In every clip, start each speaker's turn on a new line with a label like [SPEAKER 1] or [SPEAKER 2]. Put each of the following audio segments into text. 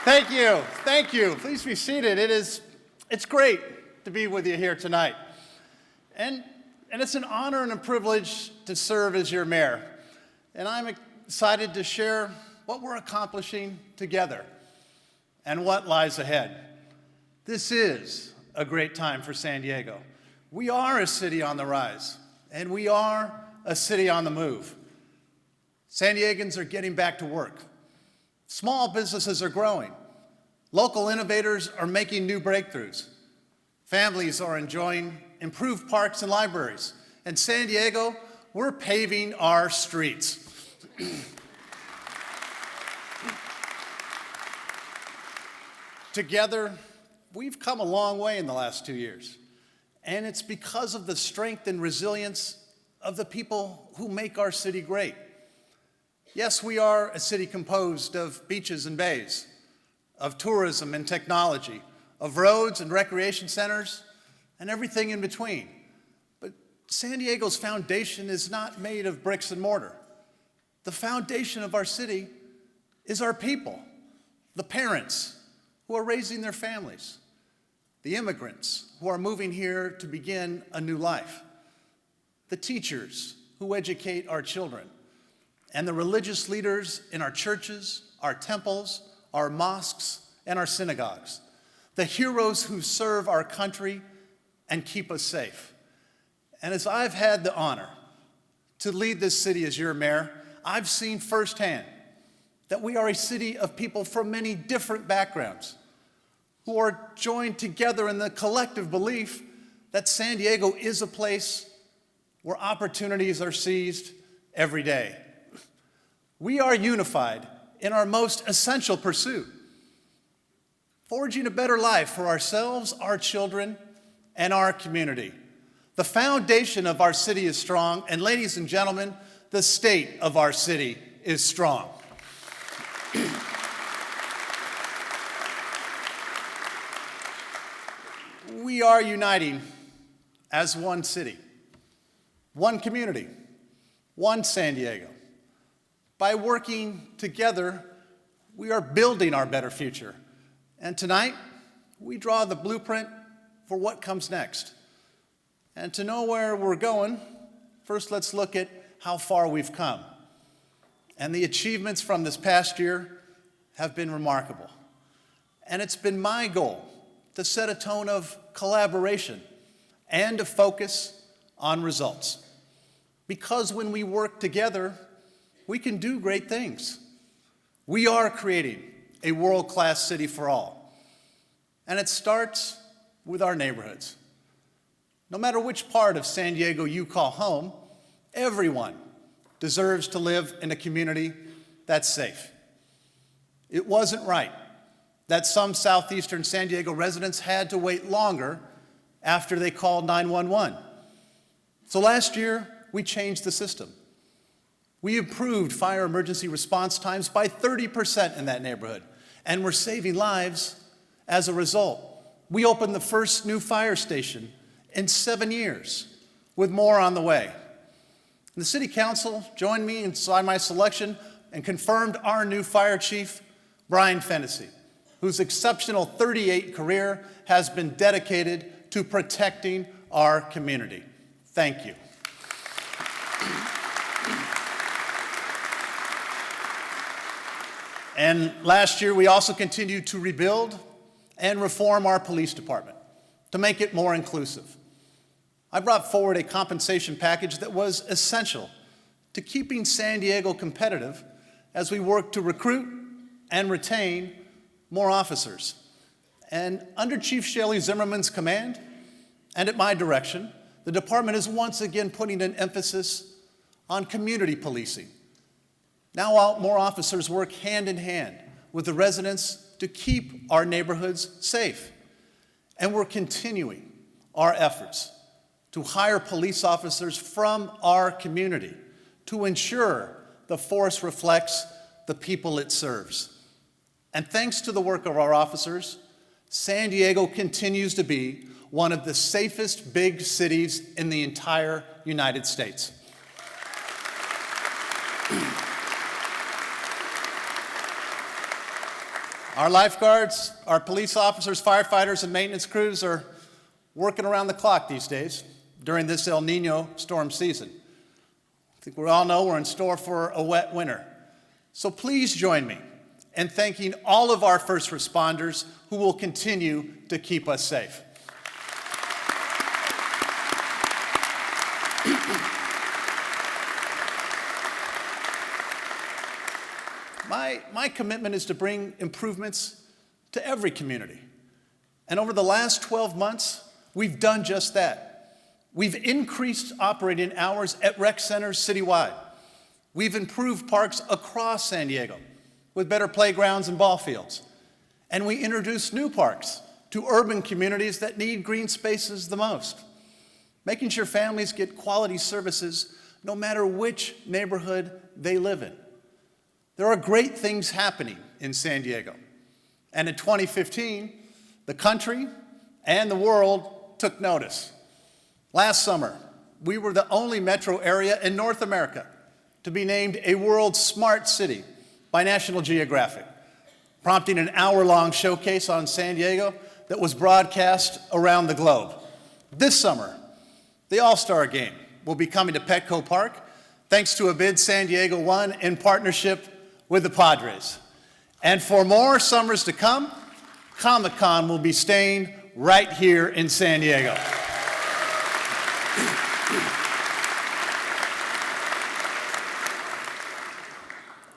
[SPEAKER 1] Thank you. Thank you. Please be seated. It's great to be with you here tonight. And it's an honor and a privilege to serve as your mayor. And I'm excited to share what we're accomplishing together and what lies ahead. This is a great time for San Diego. We are a city on the rise, and we are a city on the move. San Diegans are getting back to work. Small businesses are growing. Local innovators are making new breakthroughs. Families are enjoying improved parks and libraries. And San Diego, we're paving our streets. Together, we've come a long way in the last 2 years. And it's because of the strength and resilience of the people who make our city great. Yes, we are a city composed of beaches and bays, of tourism and technology, of roads and recreation centers, and everything in between. But San Diego's foundation is not made of bricks and mortar. The foundation of our city is our people, the parents who are raising their families, the immigrants who are moving here to begin a new life, the teachers who educate our children, and the religious leaders in our churches, our temples, our mosques, and our synagogues, the heroes who serve our country and keep us safe. And as I've had the honor to lead this city as your mayor, I've seen firsthand that we are a city of people from many different backgrounds who are joined together in the collective belief that San Diego is a place where opportunities are seized every day. We are unified in our most essential pursuit, forging a better life for ourselves, our children, and our community. The foundation of our city is strong, and ladies and gentlemen, the state of our city is strong. We are uniting as one city, one community, one San Diego. By working together, we are building our better future. And tonight, we draw the blueprint for what comes next. And to know where we're going, first let's look at how far we've come. And the achievements from this past year have been remarkable. And it's been my goal to set a tone of collaboration and to focus on results. Because when we work together, we can do great things. We are creating a world-class city for all. And it starts with our neighborhoods. No matter which part of San Diego you call home, everyone deserves to live in a community that's safe. It wasn't right that some southeastern San Diego residents had to wait longer after they called 911. So last year, we changed the system. We improved fire emergency response times by 30% in that neighborhood, and we're saving lives as a result. We opened the first new fire station in 7 years, with more on the way. The City Council joined me in my selection and confirmed our new fire chief, Brian Fennessy, whose exceptional 38 career has been dedicated to protecting our community. Thank you. And last year, we also continued to rebuild and reform our police department to make it more inclusive. I brought forward a compensation package that was essential to keeping San Diego competitive as we work to recruit and retain more officers. And under Chief Shaley Zimmerman's command and at my direction, the department is once again putting an emphasis on community policing. Now more officers work hand in hand with the residents to keep our neighborhoods safe. And we're continuing our efforts to hire police officers from our community to ensure the force reflects the people it serves. And thanks to the work of our officers, San Diego continues to be one of the safest big cities in the entire United States. Our lifeguards, our police officers, firefighters, and maintenance crews are working around the clock these days during this El Nino storm season. I think we all know we're in store for a wet winter. So please join me in thanking all of our first responders who will continue to keep us safe. My commitment is to bring improvements to every community. And over the last 12 months, we've done just that. We've increased operating hours at rec centers citywide. We've improved parks across San Diego with better playgrounds and ball fields. And we introduced new parks to urban communities that need green spaces the most, making sure families get quality services no matter which neighborhood they live in. There are great things happening in San Diego. And in 2015, the country and the world took notice. Last summer, we were the only metro area in North America to be named a World Smart City by National Geographic, prompting an hour-long showcase on San Diego that was broadcast around the globe. This summer, the All-Star Game will be coming to Petco Park, thanks to a bid San Diego won in partnership with the Padres. And for more summers to come, Comic-Con will be staying right here in San Diego.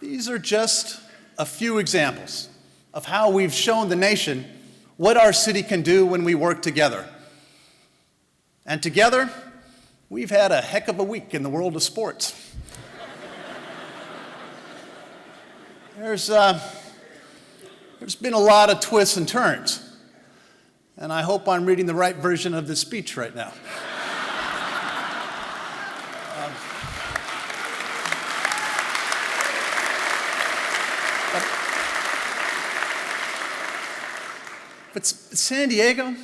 [SPEAKER 1] These are just a few examples of how we've shown the nation what our city can do when we work together. And together, we've had a heck of a week in the world of sports. There's been a lot of twists and turns, and I hope I'm reading the right version of this speech right now. But San Diego,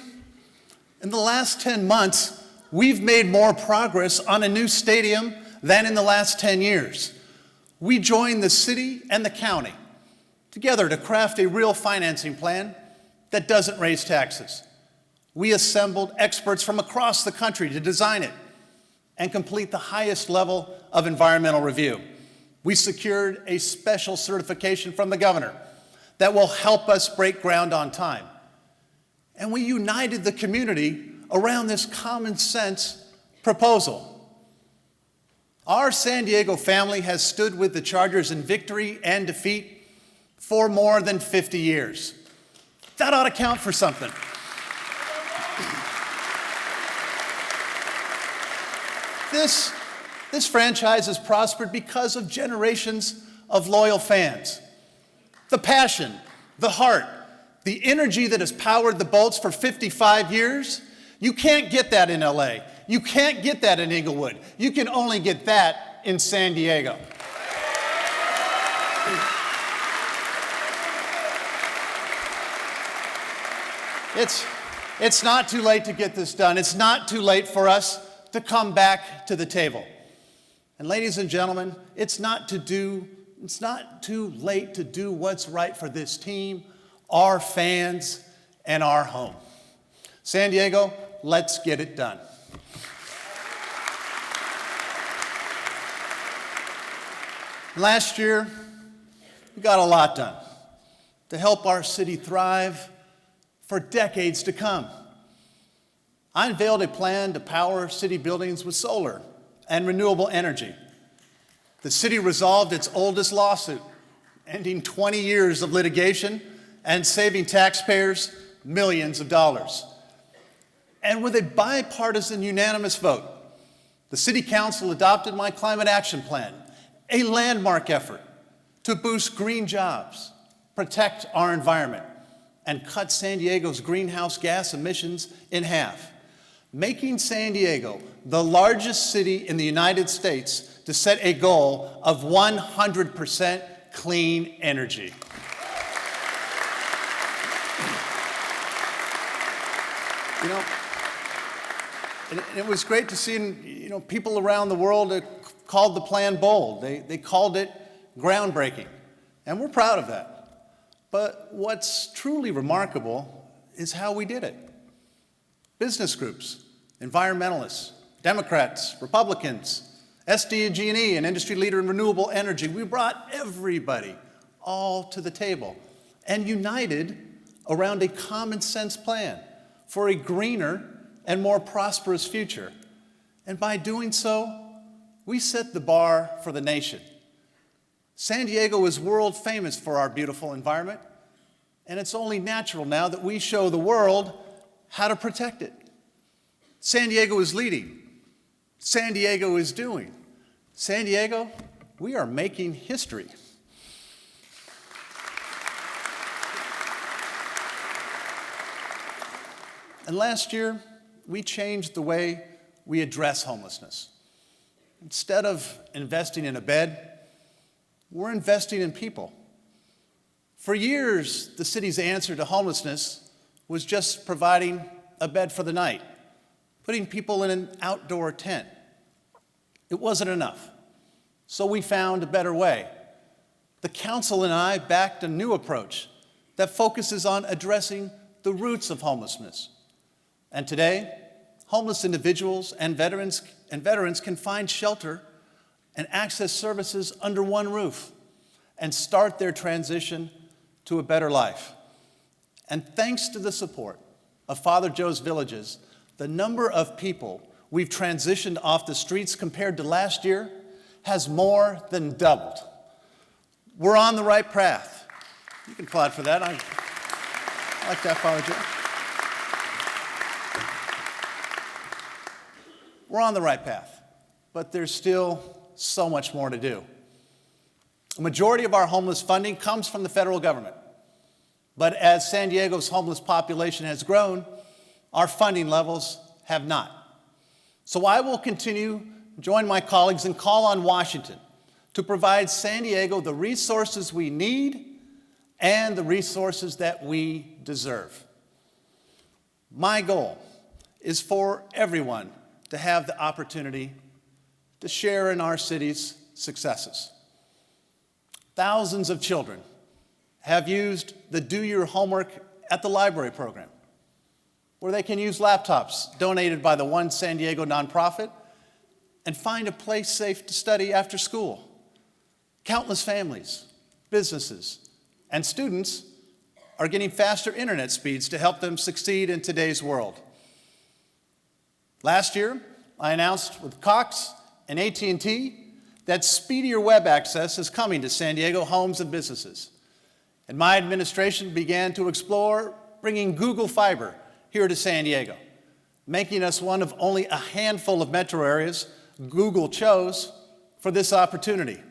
[SPEAKER 1] in the last 10 months, we've made more progress on a new stadium than in the last 10 years. We joined the city and the county together to craft a real financing plan that doesn't raise taxes. We assembled experts from across the country to design it and complete the highest level of environmental review. We secured a special certification from the governor that will help us break ground on time. And we united the community around this common sense proposal. Our San Diego family has stood with the Chargers in victory and defeat for more than 50 years. That ought to count for something. This franchise has prospered because of generations of loyal fans. The passion, the heart, the energy that has powered the Bolts for 55 years, you can't get that in LA. You can't get that in Inglewood. You can only get that in San Diego. It's not too late to get this done. It's not too late for us to come back to the table. And ladies and gentlemen, it's not too late to do what's right for this team, our fans, and our home. San Diego, let's get it done. Last year, we got a lot done to help our city thrive for decades to come. I unveiled a plan to power city buildings with solar and renewable energy. The city resolved its oldest lawsuit, ending 20 years of litigation and saving taxpayers millions of dollars. And with a bipartisan unanimous vote, the City Council adopted my climate action plan, a landmark effort to boost green jobs, protect our environment, and cut San Diego's greenhouse gas emissions in half, making San Diego the largest city in the United States to set a goal of 100% clean energy. You know, and it was great to see, people around the world called the plan bold. They called it groundbreaking, and we're proud of that. But what's truly remarkable is how we did it. Business groups, environmentalists, Democrats, Republicans, SDG&E, an industry leader in renewable energy, we brought everybody all to the table and united around a common sense plan for a greener and more prosperous future. And by doing so, we set the bar for the nation. San Diego is world famous for our beautiful environment, and it's only natural now that we show the world how to protect it. San Diego is leading. San Diego is doing. San Diego, we are making history. And last year, we changed the way we address homelessness. Instead of investing in a bed, we're investing in people. For years, the city's answer to homelessness was just providing a bed for the night, putting people in an outdoor tent. It wasn't enough, so we found a better way. The council and I backed a new approach that focuses on addressing the roots of homelessness. And today, homeless individuals and veterans can find shelter and access services under one roof and start their transition to a better life. And thanks to the support of Father Joe's Villages, the number of people we've transitioned off the streets compared to last year has more than doubled. We're on the right path. You can applaud for that. I like that, Father Joe. We're on the right path, but there's still so much more to do. A majority of our homeless funding comes from the federal government. But as San Diego's homeless population has grown, our funding levels have not. So I will continue to join my colleagues and call on Washington to provide San Diego the resources we need and the resources that we deserve. My goal is for everyone to have the opportunity to share in our city's successes. Thousands of children have used the Do Your Homework at the Library program, where they can use laptops donated by the One San Diego nonprofit and find a place safe to study after school. Countless families, businesses, and students are getting faster internet speeds to help them succeed in today's world. Last year, I announced with Cox and AT&T that speedier web access is coming to San Diego homes and businesses. And my administration began to explore bringing Google Fiber here to San Diego, making us one of only a handful of metro areas Google chose for this opportunity.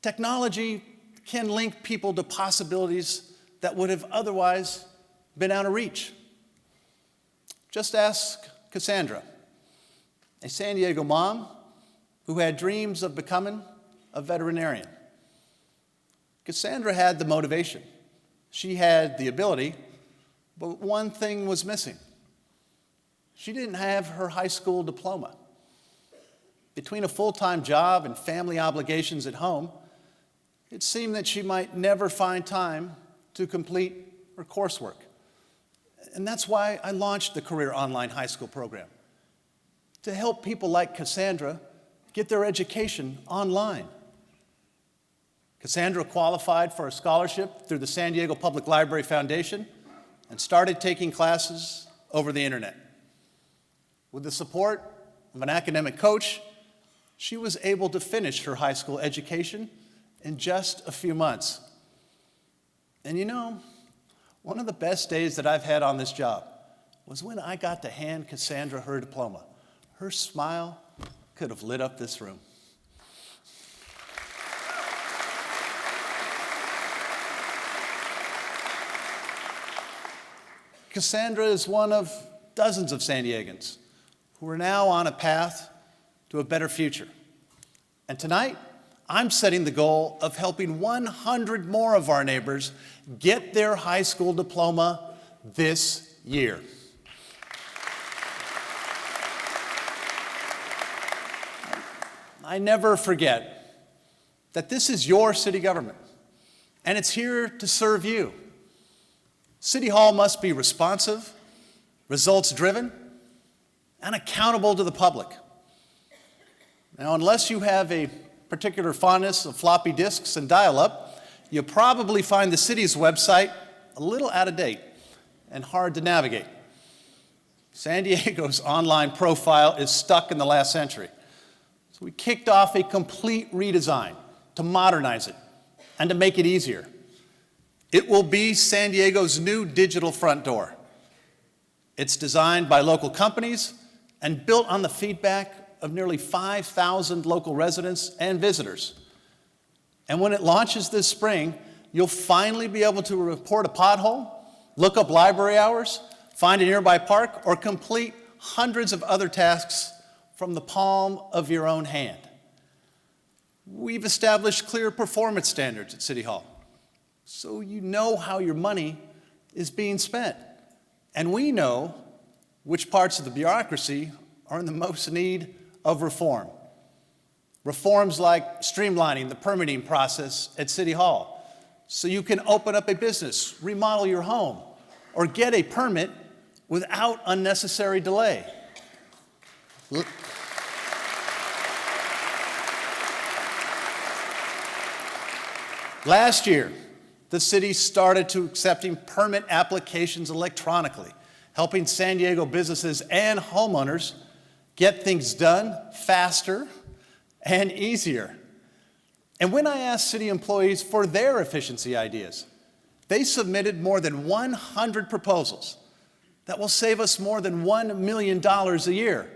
[SPEAKER 1] Technology can link people to possibilities that would have otherwise been out of reach. Just ask Cassandra, a San Diego mom who had dreams of becoming a veterinarian. Cassandra had the motivation. She had the ability, but one thing was missing. She didn't have her high school diploma. Between a full-time job and family obligations at home, it seemed that she might never find time to complete her coursework. And that's why I launched the Career Online High School program, to help people like Cassandra get their education online. Cassandra qualified for a scholarship through the San Diego Public Library Foundation and started taking classes over the internet. With the support of an academic coach, she was able to finish her high school education in just a few months. And you know, one of the best days that I've had on this job was when I got to hand Cassandra her diploma. Her smile could have lit up this room. Cassandra is one of dozens of San Diegans who are now on a path to a better future. And tonight, I'm setting the goal of helping 100 more of our neighbors get their high school diploma this year. I never forget that this is your city government, and it's here to serve you. City Hall must be responsive, results-driven, and accountable to the public. Now, unless you have a particular fondness of floppy disks and dial-up, you'll probably find the city's website a little out of date and hard to navigate. San Diego's online profile is stuck in the last century. So we kicked off a complete redesign to modernize it and to make it easier. It will be San Diego's new digital front door. It's designed by local companies and built on the feedback of nearly 5,000 local residents and visitors. And when it launches this spring, you'll finally be able to report a pothole, look up library hours, find a nearby park, or complete hundreds of other tasks from the palm of your own hand. We've established clear performance standards at City Hall, so you know how your money is being spent. And we know which parts of the bureaucracy are in the most need of reform. Reforms like streamlining the permitting process at City Hall, so you can open up a business, remodel your home, or get a permit without unnecessary delay. Last year, the city started to accepting permit applications electronically, helping San Diego businesses and homeowners get things done faster and easier. And when I asked city employees for their efficiency ideas, they submitted more than 100 proposals that will save us more than $1 million a year.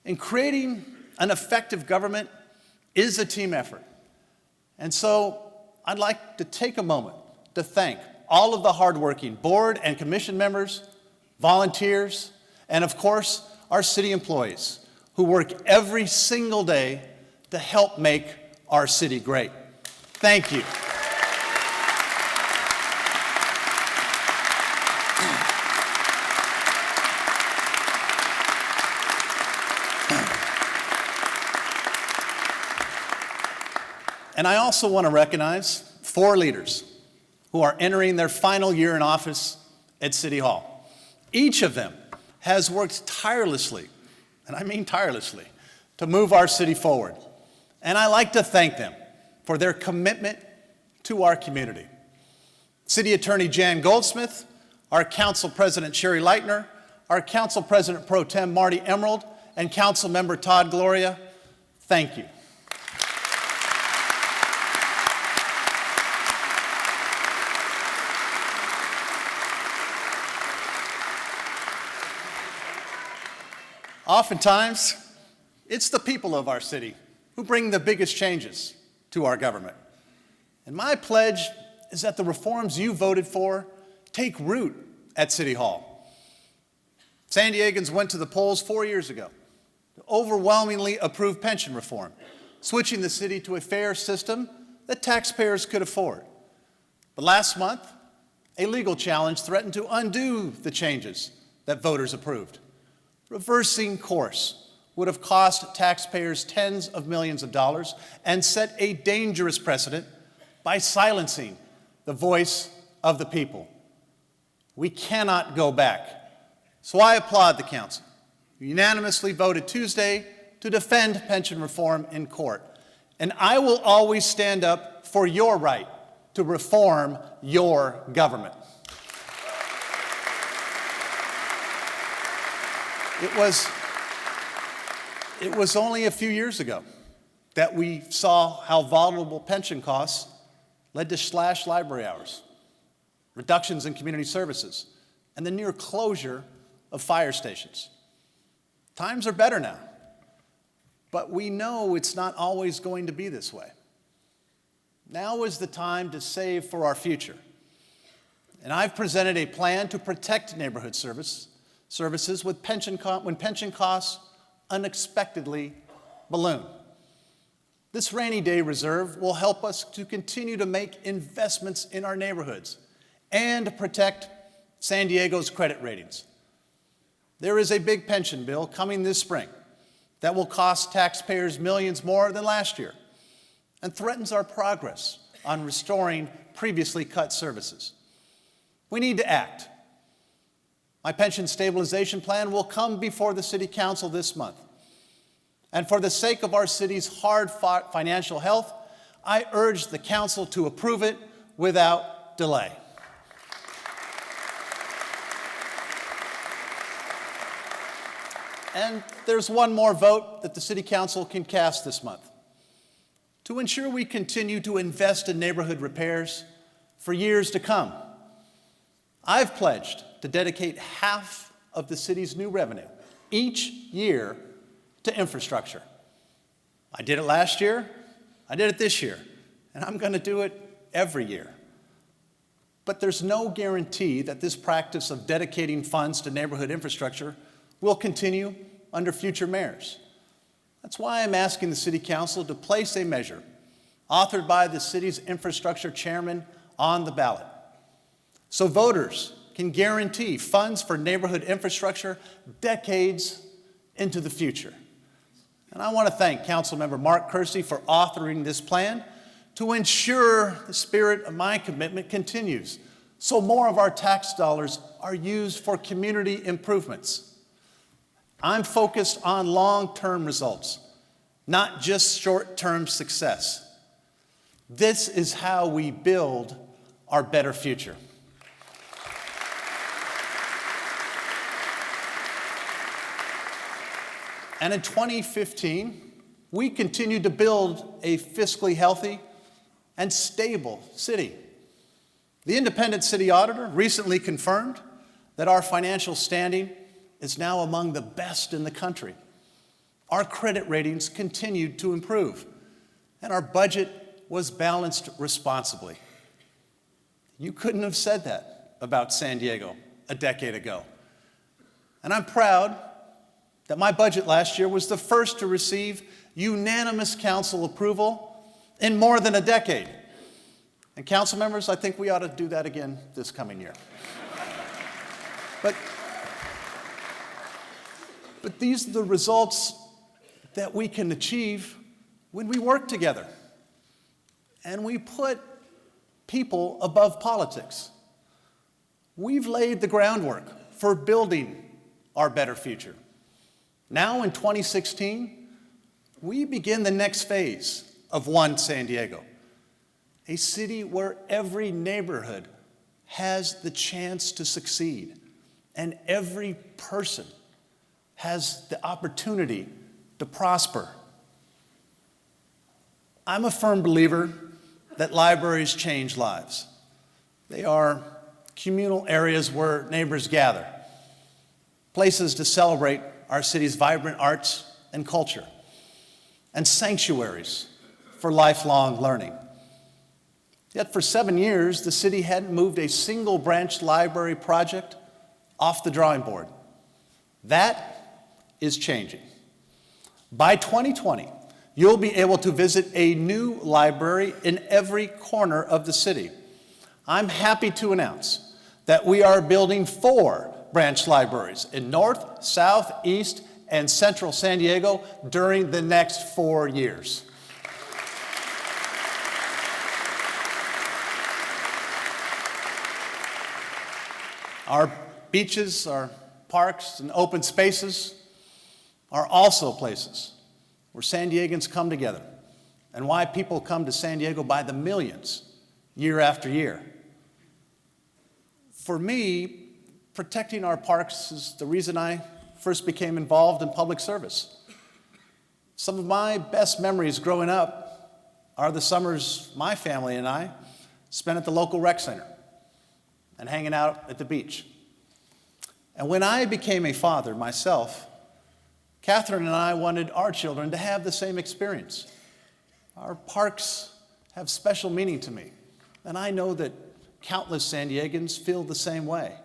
[SPEAKER 1] And creating an effective government is a team effort. And so I'd like to take a moment to thank all of the hardworking board and commission members, volunteers, and of course, our city employees who work every single day to help make our city great. Thank you. And I also want to recognize 4 leaders who are entering their final year in office at City Hall. Each of them has worked tirelessly, and I mean tirelessly, to move our city forward. And I like to thank them for their commitment to our community. City Attorney Jan Goldsmith, our Council President Sherry Leitner, our Council President Pro Tem Marty Emerald, and Council Member Todd Gloria, thank you. Oftentimes, it's the people of our city who bring the biggest changes to our government. And my pledge is that the reforms you voted for take root at City Hall. San Diegans went to the polls 4 years ago to overwhelmingly approve pension reform, switching the city to a fair system that taxpayers could afford. But last month, a legal challenge threatened to undo the changes that voters approved. Reversing course would have cost taxpayers tens of millions of dollars and set a dangerous precedent by silencing the voice of the people. We cannot go back. So I applaud the council, who unanimously voted Tuesday to defend pension reform in court. And I will always stand up for your right to reform your government. It was only a few years ago that we saw how vulnerable pension costs led to slashed library hours, reductions in community services, and the near closure of fire stations. Times are better now, but we know it's not always going to be this way. Now is the time to save for our future. And I've presented a plan to protect neighborhood services when pension costs unexpectedly balloon. This rainy day reserve will help us to continue to make investments in our neighborhoods and protect San Diego's credit ratings. There is a big pension bill coming this spring that will cost taxpayers millions more than last year and threatens our progress on restoring previously cut services. We need to act. My pension stabilization plan will come before the City Council this month. And for the sake of our city's hard-fought financial health, I urge the Council to approve it without delay. And there's one more vote that the City Council can cast this month. To ensure we continue to invest in neighborhood repairs for years to come, I've pledged to dedicate half of the city's new revenue each year to infrastructure. I did it last year, I did it this year, and I'm going to do it every year. But there's no guarantee that this practice of dedicating funds to neighborhood infrastructure will continue under future mayors. That's why I'm asking the City Council to place a measure authored by the city's infrastructure chairman on the ballot, so voters can guarantee funds for neighborhood infrastructure decades into the future. And I want to thank Councilmember Mark Kersey for authoring this plan to ensure the spirit of my commitment continues, so more of our tax dollars are used for community improvements. I'm focused on long-term results, not just short-term success. This is how we build our better future. And in 2015, we continued to build a fiscally healthy and stable city. The independent city auditor recently confirmed that our financial standing is now among the best in the country. Our credit ratings continued to improve, and our budget was balanced responsibly. You couldn't have said that about San Diego a decade ago. And I'm proud that my budget last year was the first to receive unanimous council approval in more than a decade. And council members, I think we ought to do that again this coming year. But these are the results that we can achieve when we work together and we put people above politics. We've laid the groundwork for building our better future. Now in 2016, we begin the next phase of One San Diego, a city where every neighborhood has the chance to succeed and every person has the opportunity to prosper. I'm a firm believer that libraries change lives. They are communal areas where neighbors gather, places to celebrate our city's vibrant arts and culture, and sanctuaries for lifelong learning. Yet for 7 years, the city hadn't moved a single branch library project off the drawing board. That is changing. By 2020, you'll be able to visit a new library in every corner of the city. I'm happy to announce that we are building 4 branch libraries in North, South, East, and Central San Diego during the next 4 years. Our beaches, our parks, and open spaces are also places where San Diegans come together and why people come to San Diego by the millions year after year. For me, protecting our parks is the reason I first became involved in public service. Some of my best memories growing up are the summers my family and I spent at the local rec center and hanging out at the beach. And when I became a father myself, Catherine and I wanted our children to have the same experience. Our parks have special meaning to me, and I know that countless San Diegans feel the same way.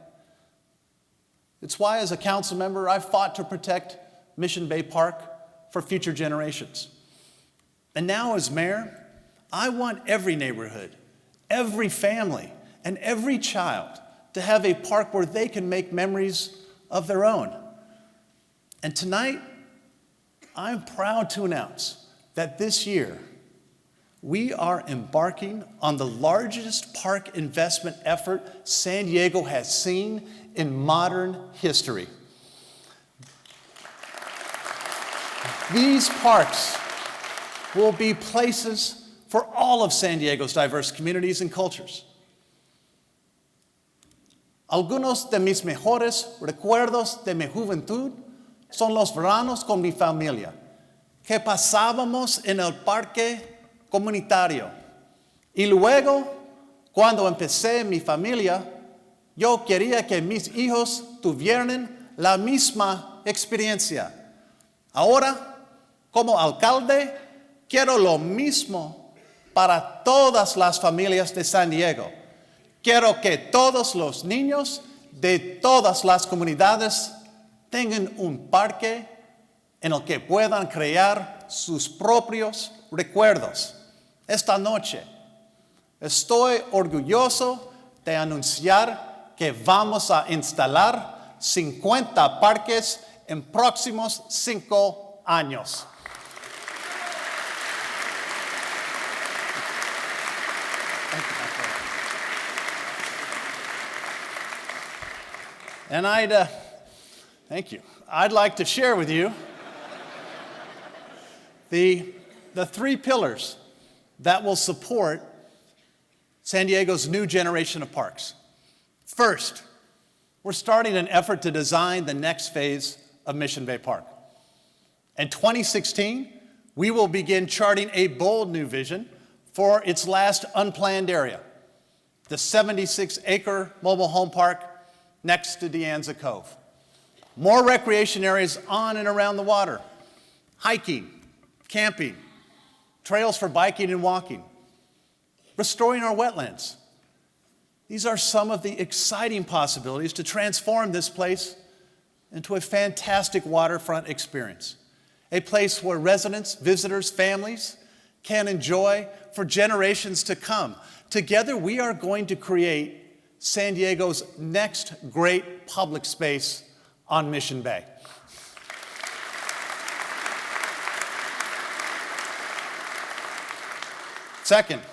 [SPEAKER 1] It's why, as a council member, I've fought to protect Mission Bay Park for future generations. And now, as mayor, I want every neighborhood, every family, and every child to have a park where they can make memories of their own. And tonight, I'm proud to announce that this year, we are embarking on the largest park investment effort San Diego has seen in modern history. These parks will be places for all of San Diego's diverse communities and cultures. Algunos de mis mejores recuerdos de mi juventud son los veranos con mi familia, que pasábamos en el parque comunitario. Y luego, cuando empecé mi familia, yo quería que mis hijos tuvieran la misma experiencia. Ahora, como alcalde, quiero lo mismo para todas las familias de San Diego. Quiero que todos los niños de todas las comunidades tengan un parque en el que puedan crear sus propios recuerdos. Esta noche estoy orgulloso de anunciar que vamos a instalar 50 parques en próximos 5 años. And thank you. I'd like to share with you the 3 pillars that will support San Diego's new generation of parks. First, we're starting an effort to design the next phase of Mission Bay Park. In 2016, we will begin charting a bold new vision for its last unplanned area, the 76-acre mobile home park next to De Anza Cove. More recreation areas on and around the water, hiking, camping, trails for biking and walking, restoring our wetlands. These are some of the exciting possibilities to transform this place into a fantastic waterfront experience, a place where residents, visitors, families can enjoy for generations to come. Together, we are going to create San Diego's next great public space on Mission Bay. Second,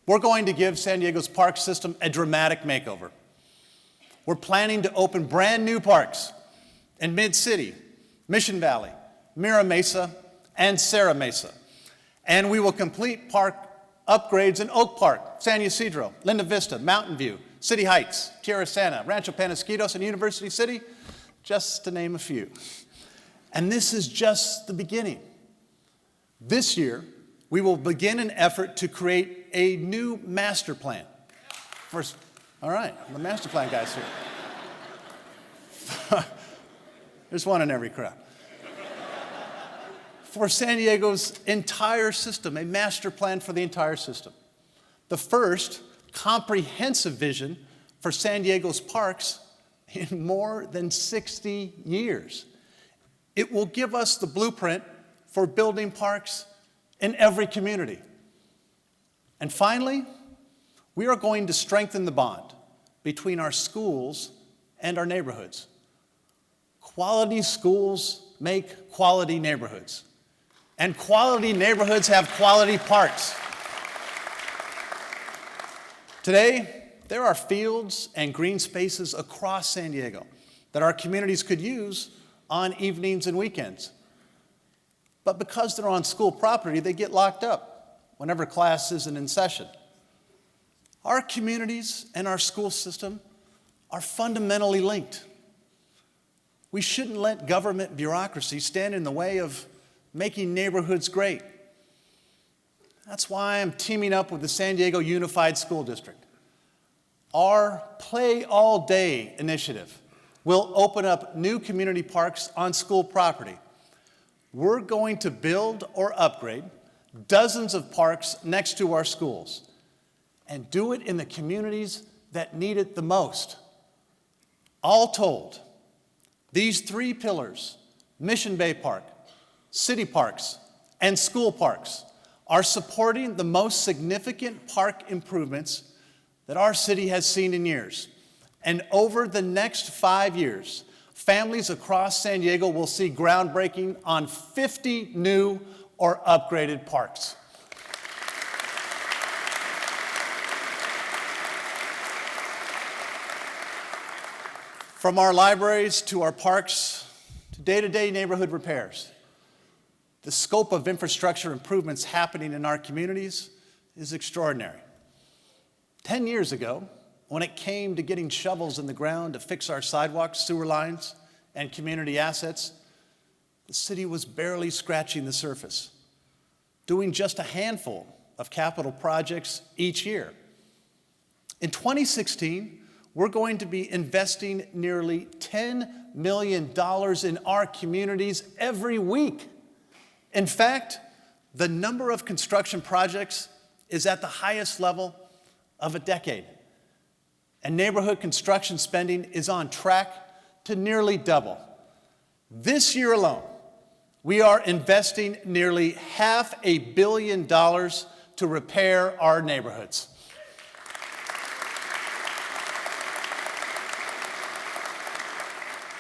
[SPEAKER 1] we're going to give San Diego's park system a dramatic makeover. We're planning to open brand new parks in Mid-City, Mission Valley, Mira Mesa, and Serra Mesa. And we will complete park upgrades in Oak Park, San Ysidro, Linda Vista, Mountain View, City Heights, Tierra Santa, Rancho Penasquitos, and University City, just to name a few. And this is just the beginning. This year, we will begin an effort to create a new master plan. First, all right, the master plan guys here. There's one in every crowd. For San Diego's entire system, a master plan for the entire system. The first comprehensive vision for San Diego's parks in more than 60 years. It will give us the blueprint for building parks in every community. And finally, we are going to strengthen the bond between our schools and our neighborhoods. Quality schools make quality neighborhoods. And quality neighborhoods have quality parks. Today, there are fields and green spaces across San Diego that our communities could use on evenings and weekends. But because they're on school property, they get locked up whenever class isn't in session. Our communities and our school system are fundamentally linked. We shouldn't let government bureaucracy stand in the way of making neighborhoods great. That's why I'm teaming up with the San Diego Unified School District. Our Play All Day initiative will open up new community parks on school property. We're going to build or upgrade dozens of parks next to our schools and do it in the communities that need it the most. All told, these 3 pillars, Mission Bay Park, city parks, and school parks, are supporting the most significant park improvements that our city has seen in years. And over the next 5 years, families across San Diego will see groundbreaking on 50 new or upgraded parks. From our libraries to our parks to day-to-day neighborhood repairs, the scope of infrastructure improvements happening in our communities is extraordinary. 10 years ago, when it came to getting shovels in the ground to fix our sidewalks, sewer lines, and community assets, the city was barely scratching the surface, doing just a handful of capital projects each year. In 2016, we're going to be investing nearly $10 million in our communities every week. In fact, the number of construction projects is at the highest level of a decade. And neighborhood construction spending is on track to nearly double. This year alone, we are investing nearly $500 million to repair our neighborhoods.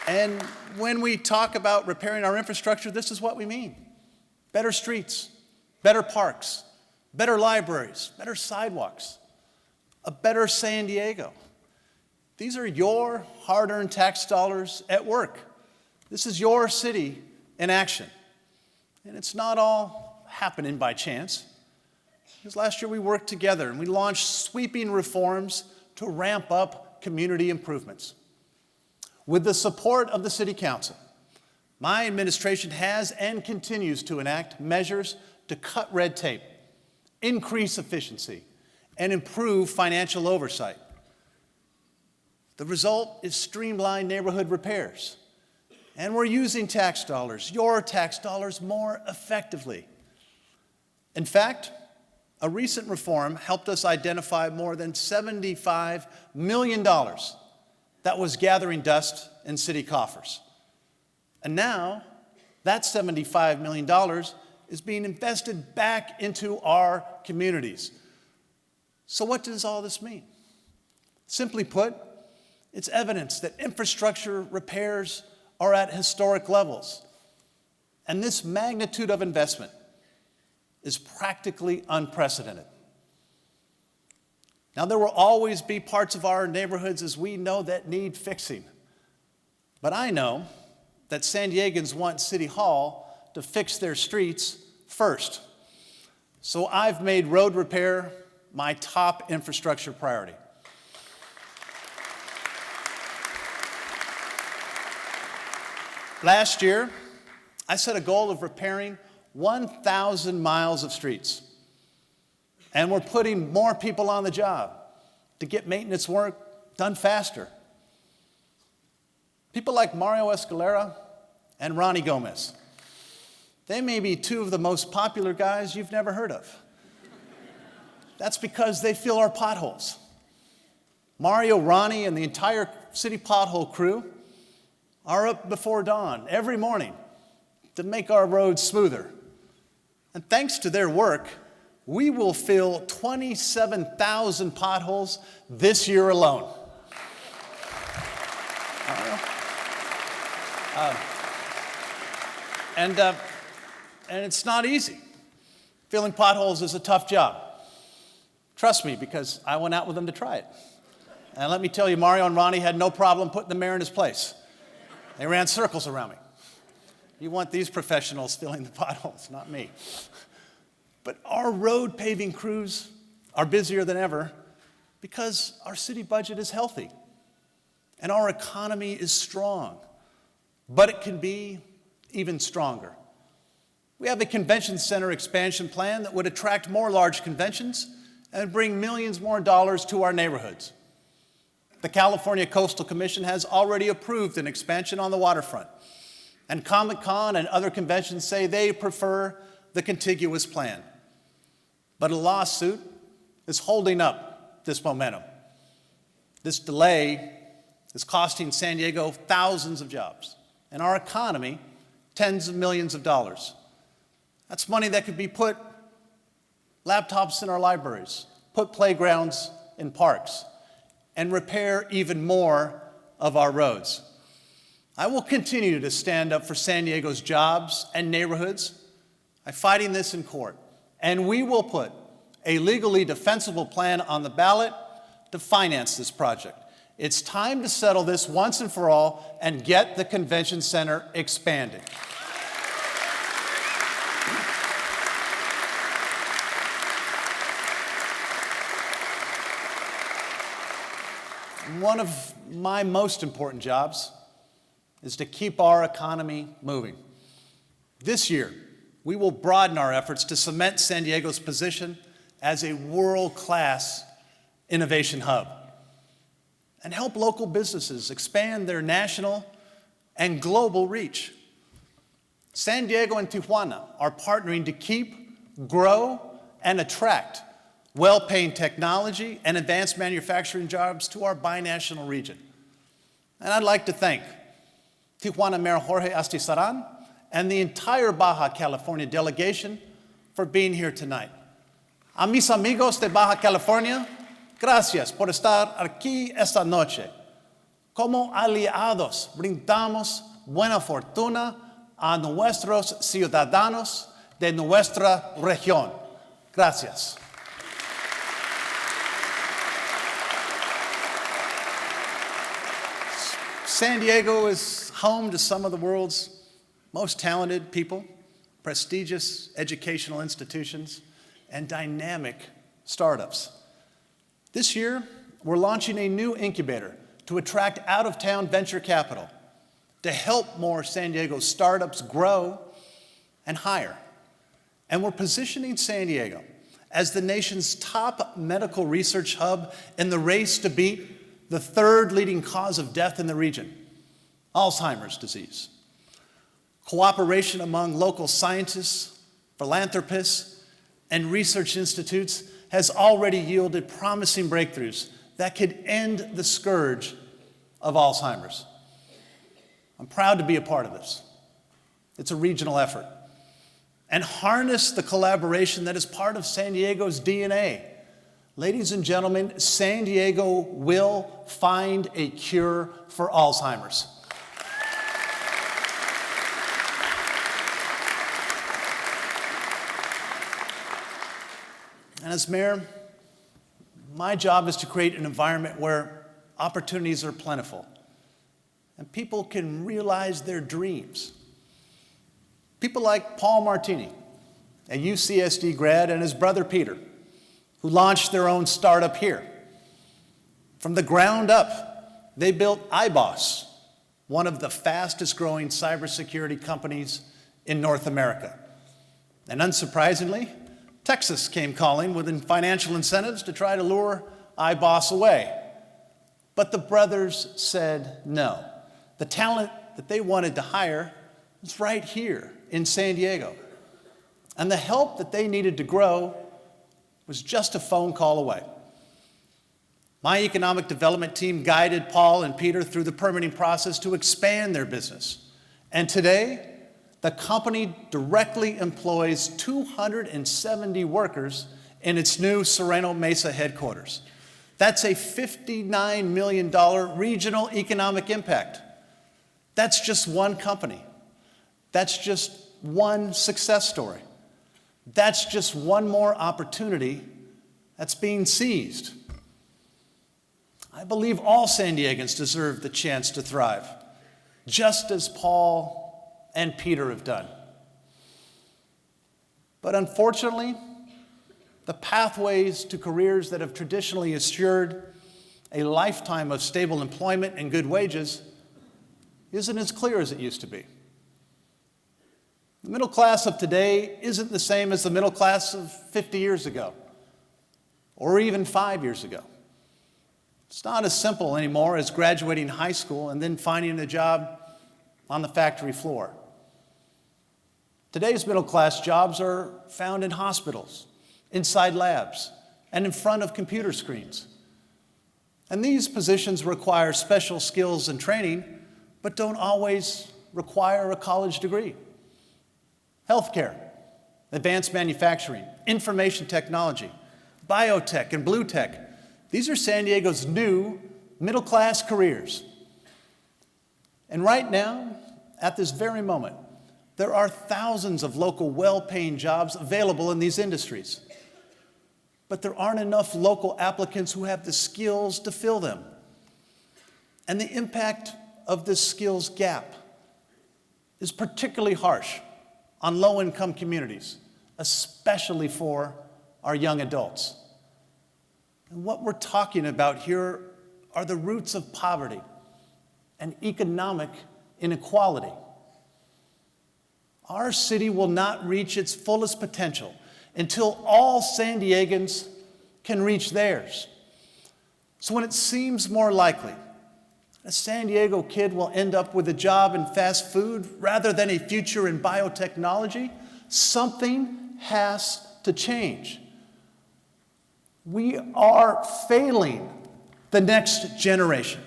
[SPEAKER 1] And when we talk about repairing our infrastructure, this is what we mean. Better streets, better parks, better libraries, better sidewalks, a better San Diego. These are your hard-earned tax dollars at work. This is your city in action. And it's not all happening by chance. Because last year we worked together and we launched sweeping reforms to ramp up community improvements. With the support of the City Council, my administration has and continues to enact measures to cut red tape, increase efficiency, and improve financial oversight. The result is streamlined neighborhood repairs. And we're using tax dollars, your tax dollars, more effectively. In fact, a recent reform helped us identify more than $75 million that was gathering dust in city coffers. And now, that $75 million is being invested back into our communities. So what does all this mean? Simply put, it's evidence that infrastructure repairs are at historic levels. And this magnitude of investment is practically unprecedented. Now, there will always be parts of our neighborhoods, as we know, that need fixing. But I know that San Diegans want City Hall to fix their streets first. So I've made road repair my top infrastructure priority. Last year, I set a goal of repairing 1,000 miles of streets. And we're putting more people on the job to get maintenance work done faster. People like Mario Escalera and Ronnie Gomez. They may be two of the most popular guys you've never heard of. That's because they fill our potholes. Mario, Ronnie, and the entire city pothole crew are up before dawn every morning to make our roads smoother. And thanks to their work, we will fill 27,000 potholes this year alone. And it's not easy. Filling potholes is a tough job. Trust me, because I went out with them to try it. And let me tell you, Mario and Ronnie had no problem putting the mayor in his place. They ran circles around me. You want these professionals filling the potholes, not me. But our road paving crews are busier than ever because our city budget is healthy and our economy is strong, but it can be even stronger. We have a convention center expansion plan that would attract more large conventions and bring millions more dollars to our neighborhoods. The California Coastal Commission has already approved an expansion on the waterfront, and Comic-Con and other conventions say they prefer the contiguous plan. But a lawsuit is holding up this momentum. This delay is costing San Diego thousands of jobs, and our economy tens of millions of dollars. That's money that could be put laptops in our libraries, put playgrounds in parks, and repair even more of our roads. I will continue to stand up for San Diego's jobs and neighborhoods. I'm fighting this in court, and we will put a legally defensible plan on the ballot to finance this project. It's time to settle this once and for all and get the convention center expanded. One of my most important jobs is to keep our economy moving. This year, we will broaden our efforts to cement San Diego's position as a world-class innovation hub and help local businesses expand their national and global reach. San Diego and Tijuana are partnering to keep, grow, and attract well-paying technology and advanced manufacturing jobs to our binational region. And I'd like to thank Tijuana Mayor Jorge Astizaran and the entire Baja California delegation for being here tonight. A mis amigos de Baja California, gracias por estar aquí esta noche. Como aliados, brindamos buena fortuna a nuestros ciudadanos de nuestra región. Gracias. San Diego is home to some of the world's most talented people, prestigious educational institutions, and dynamic startups. This year, we're launching a new incubator to attract out-of-town venture capital to help more San Diego startups grow and hire. And we're positioning San Diego as the nation's top medical research hub in the race to beat the third leading cause of death in the region, Alzheimer's disease. Cooperation among local scientists, philanthropists, and research institutes has already yielded promising breakthroughs that could end the scourge of Alzheimer's. I'm proud to be a part of this. It's a regional effort. And harness the collaboration that is part of San Diego's DNA. Ladies and gentlemen, San Diego will find a cure for Alzheimer's. And as mayor, my job is to create an environment where opportunities are plentiful and people can realize their dreams. People like Paul Martini, a UCSD grad, and his brother Peter, who launched their own startup here. From the ground up, they built iBoss, one of the fastest growing cybersecurity companies in North America. And unsurprisingly, Texas came calling with financial incentives to try to lure iBoss away. But the brothers said no. The talent that they wanted to hire was right here in San Diego. And the help that they needed to grow was just a phone call away. My economic development team guided Paul and Peter through the permitting process to expand their business. And today, the company directly employs 270 workers in its new Sereno Mesa headquarters. That's a $59 million regional economic impact. That's just one company. That's just one success story. That's just one more opportunity that's being seized. I believe all San Diegans deserve the chance to thrive, just as Paul and Peter have done. But unfortunately, the pathways to careers that have traditionally assured a lifetime of stable employment and good wages isn't as clear as it used to be. The middle class of today isn't the same as the middle class of 50 years ago, or even 5 years ago. It's not as simple anymore as graduating high school and then finding a job on the factory floor. Today's middle-class jobs are found in hospitals, inside labs, and in front of computer screens. And these positions require special skills and training, but don't always require a college degree. Healthcare, advanced manufacturing, information technology, biotech, and blue tech. These are San Diego's new middle-class careers. And right now, at this very moment, there are thousands of local well-paying jobs available in these industries. But there aren't enough local applicants who have the skills to fill them. And the impact of this skills gap is particularly harsh on low-income communities, especially for our young adults. And what we're talking about here are the roots of poverty and economic inequality. Our city will not reach its fullest potential until all San Diegans can reach theirs. So when it seems more likely a San Diego kid will end up with a job in fast food rather than a future in biotechnology, something has to change. We are failing the next generation.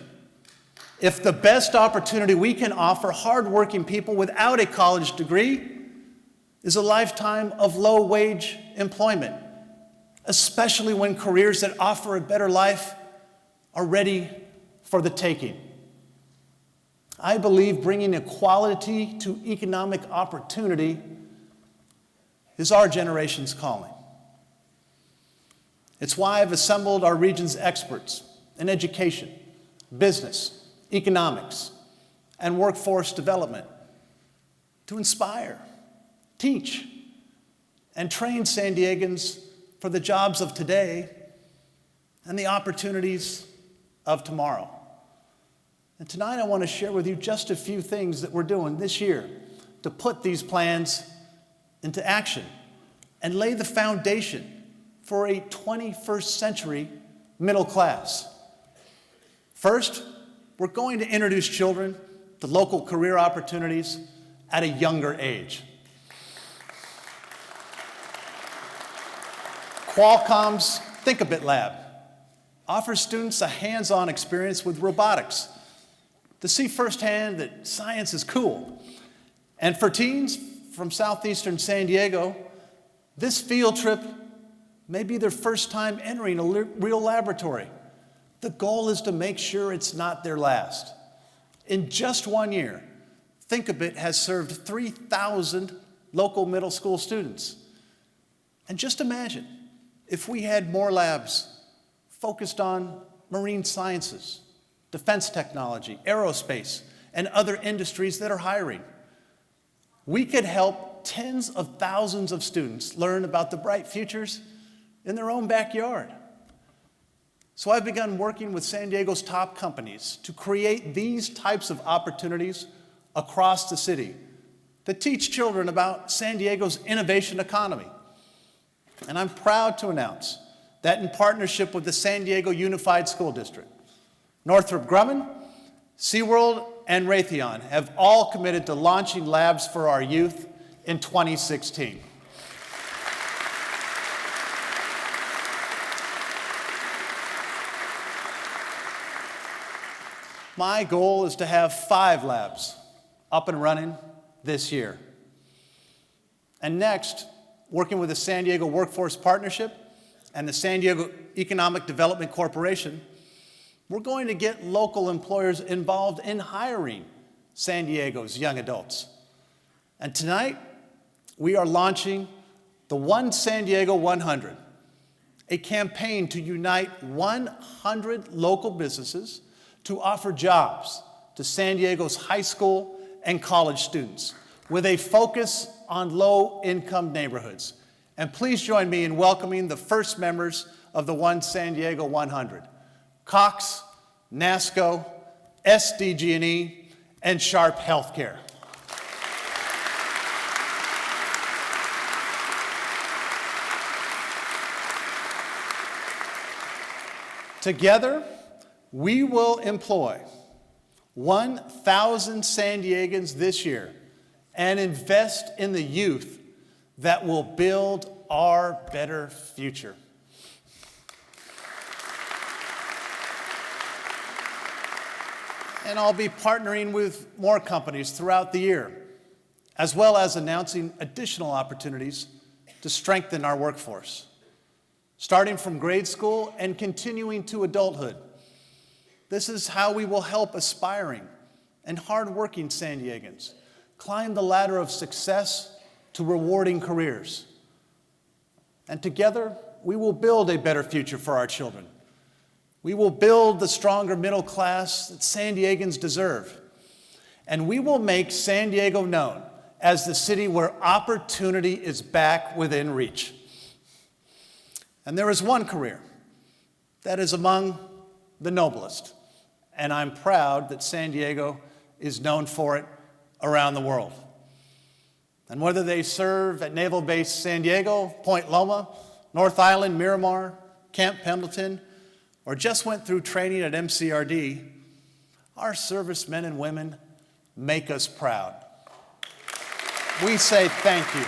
[SPEAKER 1] If the best opportunity we can offer hardworking people without a college degree is a lifetime of low-wage employment, especially when careers that offer a better life are ready for the taking. I believe bringing equality to economic opportunity is our generation's calling. It's why I've assembled our region's experts in education, business, economics, and workforce development to inspire, teach, and train San Diegans for the jobs of today and the opportunities of tomorrow. And tonight I want to share with you just a few things that we're doing this year to put these plans into action and lay the foundation for a 21st century middle class. First, we're going to introduce children to local career opportunities at a younger age. Qualcomm's Think-A-Bit Lab offers students a hands-on experience with robotics to see firsthand that science is cool. And for teens from southeastern San Diego, this field trip may be their first time entering a real laboratory. The goal is to make sure it's not their last. In just 1 year, Think-A-Bit has served 3,000 local middle school students. And just imagine if we had more labs focused on marine sciences, defense technology, aerospace, and other industries that are hiring. We could help tens of thousands of students learn about the bright futures in their own backyard. So I've begun working with San Diego's top companies to create these types of opportunities across the city to teach children about San Diego's innovation economy. And I'm proud to announce that in partnership with the San Diego Unified School District, Northrop Grumman, SeaWorld, and Raytheon have all committed to launching labs for our youth in 2016. My goal is to have 5 labs up and running this year. And next, working with the San Diego Workforce Partnership and the San Diego Economic Development Corporation, we're going to get local employers involved in hiring San Diego's young adults. And tonight, we are launching the One San Diego 100, a campaign to unite 100 local businesses to offer jobs to San Diego's high school and college students with a focus on low-income neighborhoods. And please join me in welcoming the first members of the One San Diego 100. Cox, NASCO, SDG&E, and Sharp Healthcare. Together, we will employ 1,000 San Diegans this year and invest in the youth that will build our better future. And I'll be partnering with more companies throughout the year, as well as announcing additional opportunities to strengthen our workforce, starting from grade school and continuing to adulthood. This is how we will help aspiring and hardworking San Diegans climb the ladder of success to rewarding careers. And together, we will build a better future for our children, We will build the stronger middle class that San Diegans deserve. And we will make San Diego known as the city where opportunity is back within reach. And there is one career that is among the noblest, and I'm proud that San Diego is known for it around the world. And whether they serve at Naval Base San Diego, Point Loma, North Island, Miramar, Camp Pendleton, or just went through training at MCRD, our servicemen and women make us proud. We say thank you.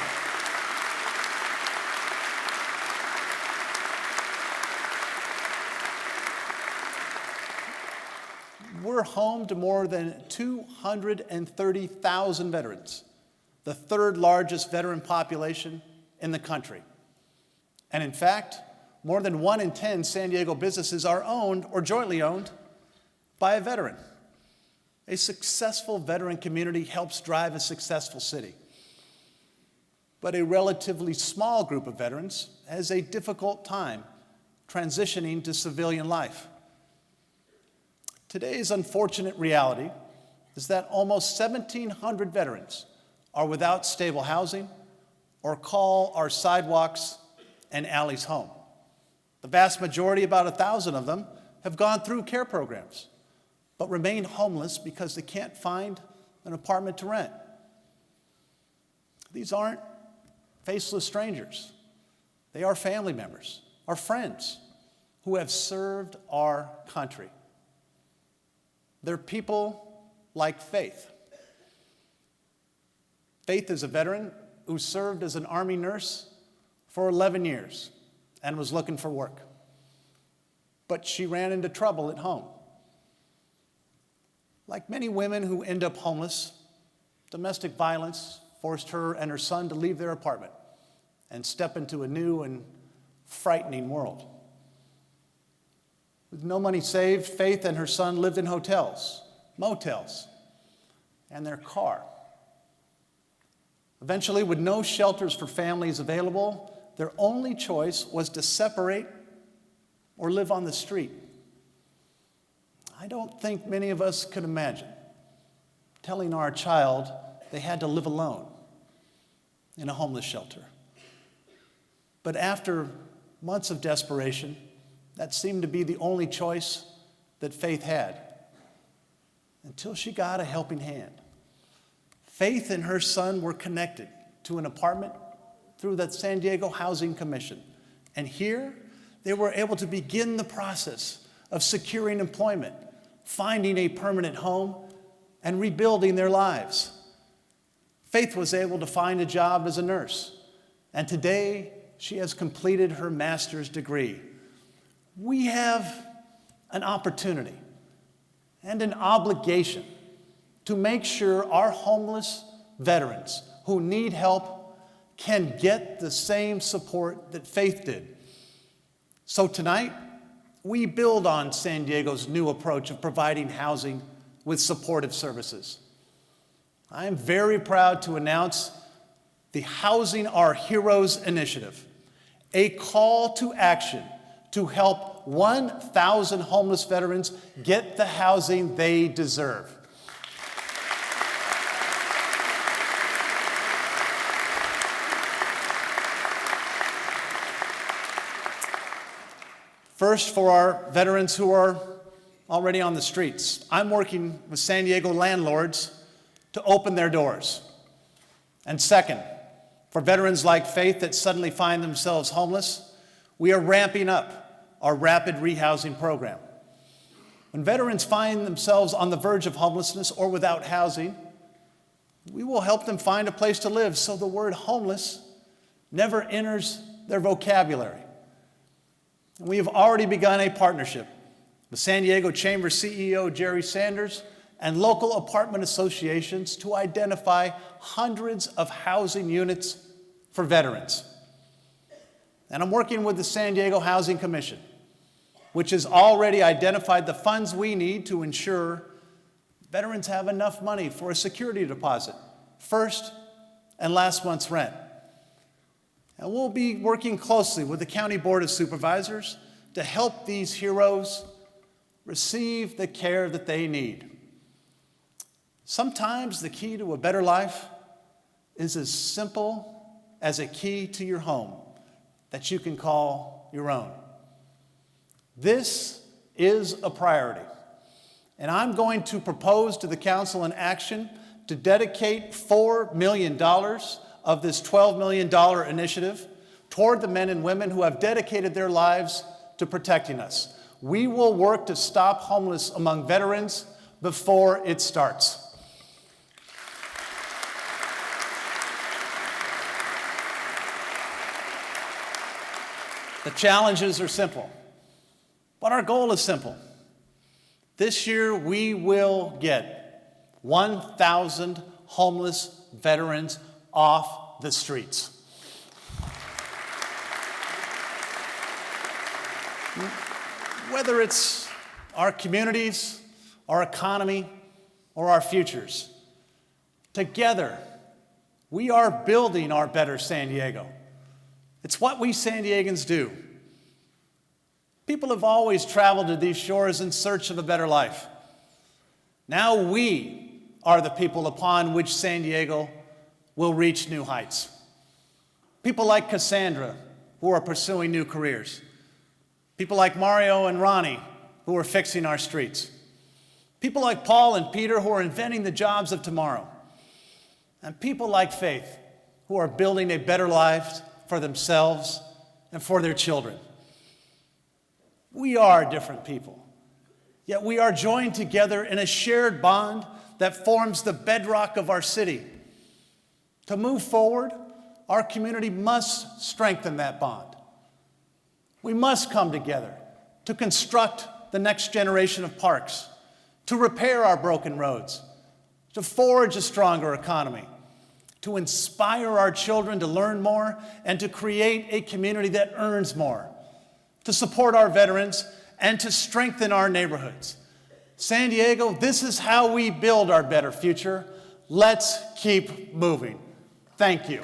[SPEAKER 1] We're home to more than 230,000 veterans, the third largest veteran population in the country. And in fact, more than 1 in 10 San Diego businesses are owned or jointly owned by a veteran. A successful veteran community helps drive a successful city. But a relatively small group of veterans has a difficult time transitioning to civilian life. Today's unfortunate reality is that almost 1,700 veterans are without stable housing or call our sidewalks and alleys home. The vast majority, about 1,000 of them, have gone through care programs, but remain homeless because they can't find an apartment to rent. These aren't faceless strangers. They are family members, our friends, who have served our country. They're people like Faith. Faith is a veteran who served as an Army nurse for 11 years and was looking for work. But she ran into trouble at home. Like many women who end up homeless, domestic violence forced her and her son to leave their apartment and step into a new and frightening world. With no money saved, Faith and her son lived in hotels, motels, and their car. Eventually, with no shelters for families available, their only choice was to separate or live on the street. I don't think many of us could imagine telling our child they had to live alone in a homeless shelter. But after months of desperation, that seemed to be the only choice that Faith had, until she got a helping hand. Faith and her son were connected to an apartment through the San Diego Housing Commission. And here, they were able to begin the process of securing employment, finding a permanent home, and rebuilding their lives. Faith was able to find a job as a nurse, and today she has completed her master's degree. We have an opportunity and an obligation to make sure our homeless veterans who need help can get the same support that Faith did. So tonight, we build on San Diego's new approach of providing housing with supportive services. I am very proud to announce the Housing Our Heroes initiative, a call to action to help 1,000 homeless veterans get the housing they deserve. First, for our veterans who are already on the streets, I'm working with San Diego landlords to open their doors. And second, for veterans like Faith that suddenly find themselves homeless, we are ramping up our rapid rehousing program. When veterans find themselves on the verge of homelessness or without housing, we will help them find a place to live so the word homeless never enters their vocabulary. And we have already begun a partnership with San Diego Chamber CEO Jerry Sanders and local apartment associations to identify hundreds of housing units for veterans. And I'm working with the San Diego Housing Commission, which has already identified the funds we need to ensure veterans have enough money for a security deposit, first and last month's rent. And we'll be working closely with the County Board of Supervisors to help these heroes receive the care that they need. Sometimes the key to a better life is as simple as a key to your home that you can call your own. This is a priority, and I'm going to propose to the Council an action to dedicate $4 million of this $12 million initiative toward the men and women who have dedicated their lives to protecting us. We will work to stop homelessness among veterans before it starts. The challenges are simple, but our goal is simple. This year, we will get 1,000 homeless veterans off the streets. Whether it's our communities, our economy, or our futures, together, we are building our better San Diego. It's what we San Diegans do. People have always traveled to these shores in search of a better life. Now we are the people upon which San Diego will reach new heights. People like Cassandra, who are pursuing new careers. People like Mario and Ronnie, who are fixing our streets. People like Paul and Peter, who are inventing the jobs of tomorrow. And people like Faith, who are building a better life for themselves and for their children. We are different people, yet we are joined together in a shared bond that forms the bedrock of our city. To move forward, our community must strengthen that bond. We must come together to construct the next generation of parks, to repair our broken roads, to forge a stronger economy, to inspire our children to learn more, and to create a community that earns more, to support our veterans, and to strengthen our neighborhoods. San Diego, this is how we build our better future. Let's keep moving. Thank you.